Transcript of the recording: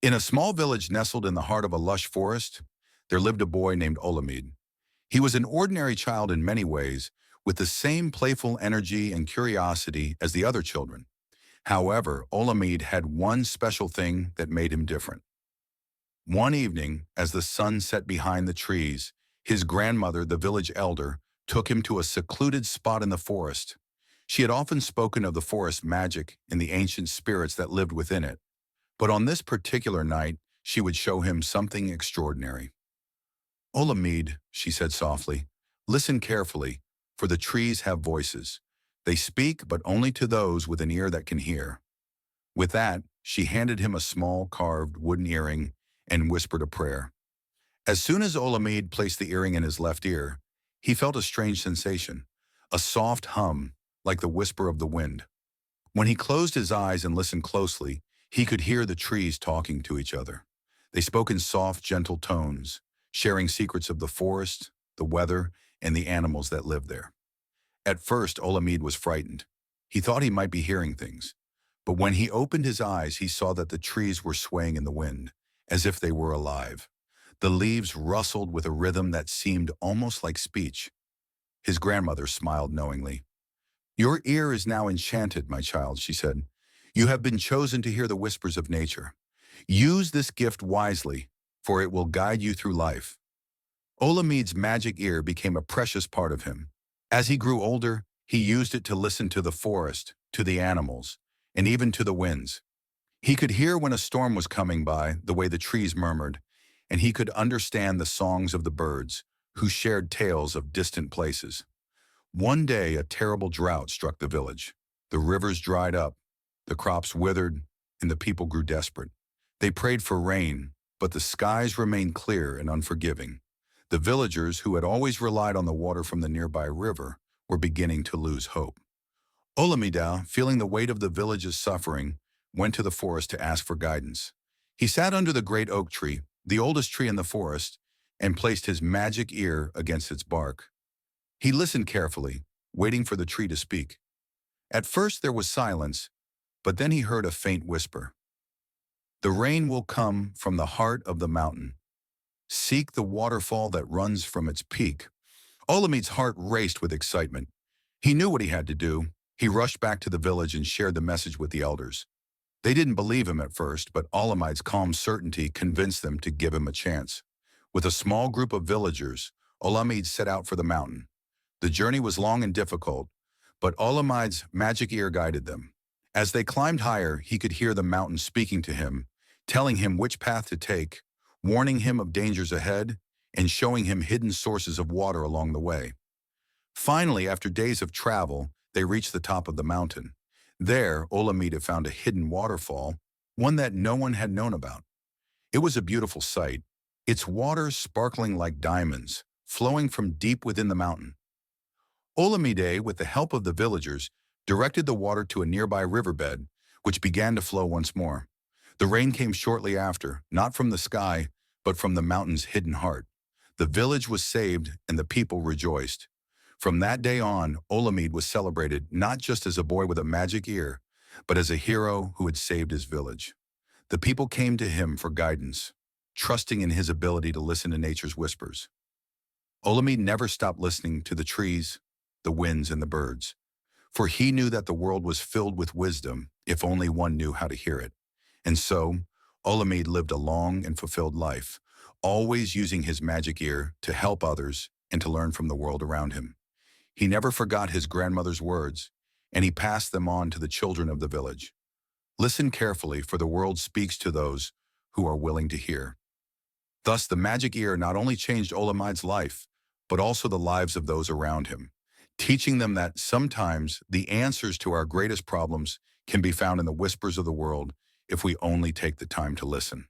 In a small village nestled in the heart of a lush forest, there lived a boy named Olamide. He was an ordinary child in many ways, with the same playful energy and curiosity as the other children. However, Olamide had one special thing that made him different. One evening, as the sun set behind the trees, his grandmother, the village elder, took him to a secluded spot in the forest. She had often spoken of the forest magic and the ancient spirits that lived within it. But on this particular night, she would show him something extraordinary. Olamide, she said softly, listen carefully, for the trees have voices. They speak, but only to those with an ear that can hear. With that, she handed him a small carved wooden earring and whispered a prayer. As soon as Olamide placed the earring in his left ear, he felt a strange sensation, a soft hum, like the whisper of the wind. When he closed his eyes and listened closely, he could hear the trees talking to each other. They spoke in soft, gentle tones, sharing secrets of the forest, the weather, and the animals that lived there. At first, Olamide was frightened. He thought he might be hearing things. But when he opened his eyes, he saw that the trees were swaying in the wind, as if they were alive. The leaves rustled with a rhythm that seemed almost like speech. His grandmother smiled knowingly. Your ear is now enchanted, my child, she said. You have been chosen to hear the whispers of nature. Use this gift wisely, for it will guide you through life. Olamide's magic ear became a precious part of him. As he grew older, he used it to listen to the forest, to the animals, and even to the winds. He could hear when a storm was coming by, the way the trees murmured, and he could understand the songs of the birds, who shared tales of distant places. One day, a terrible drought struck the village. The rivers dried up, the crops withered, and the people grew desperate. They prayed for rain, but the skies remained clear and unforgiving. The villagers, who had always relied on the water from the nearby river, were beginning to lose hope. Olamide, feeling the weight of the village's suffering, went to the forest to ask for guidance. He sat under the great oak tree, the oldest tree in the forest, and placed his magic ear against its bark. He listened carefully, waiting for the tree to speak. At first there was silence, but then he heard a faint whisper. The rain will come from the heart of the mountain. Seek the waterfall that runs from its peak. Olamide's heart raced with excitement. He knew what he had to do. He rushed back to the village and shared the message with the elders. They didn't believe him at first, but Olamide's calm certainty convinced them to give him a chance. With a small group of villagers, Olamide set out for the mountain. The journey was long and difficult, but Olamide's magic ear guided them. As they climbed higher, he could hear the mountain speaking to him, telling him which path to take, warning him of dangers ahead, and showing him hidden sources of water along the way. Finally, after days of travel, they reached the top of the mountain. There, Olamide found a hidden waterfall, one that no one had known about. It was a beautiful sight, its water sparkling like diamonds, flowing from deep within the mountain. Olamide, with the help of the villagers, directed the water to a nearby riverbed, which began to flow once more. The rain came shortly after, not from the sky, but from the mountain's hidden heart. The village was saved and the people rejoiced. From that day on, Olamide was celebrated not just as a boy with a magic ear, but as a hero who had saved his village. The people came to him for guidance, trusting in his ability to listen to nature's whispers. Olamide never stopped listening to the trees, the winds, and the birds, for he knew that the world was filled with wisdom if only one knew how to hear it. And so, Olamide lived a long and fulfilled life, always using his magic ear to help others and to learn from the world around him. He never forgot his grandmother's words, and he passed them on to the children of the village. Listen carefully, for the world speaks to those who are willing to hear. Thus, the magic ear not only changed Olamide's life, but also the lives of those around him, teaching them that sometimes the answers to our greatest problems can be found in the whispers of the world if we only take the time to listen.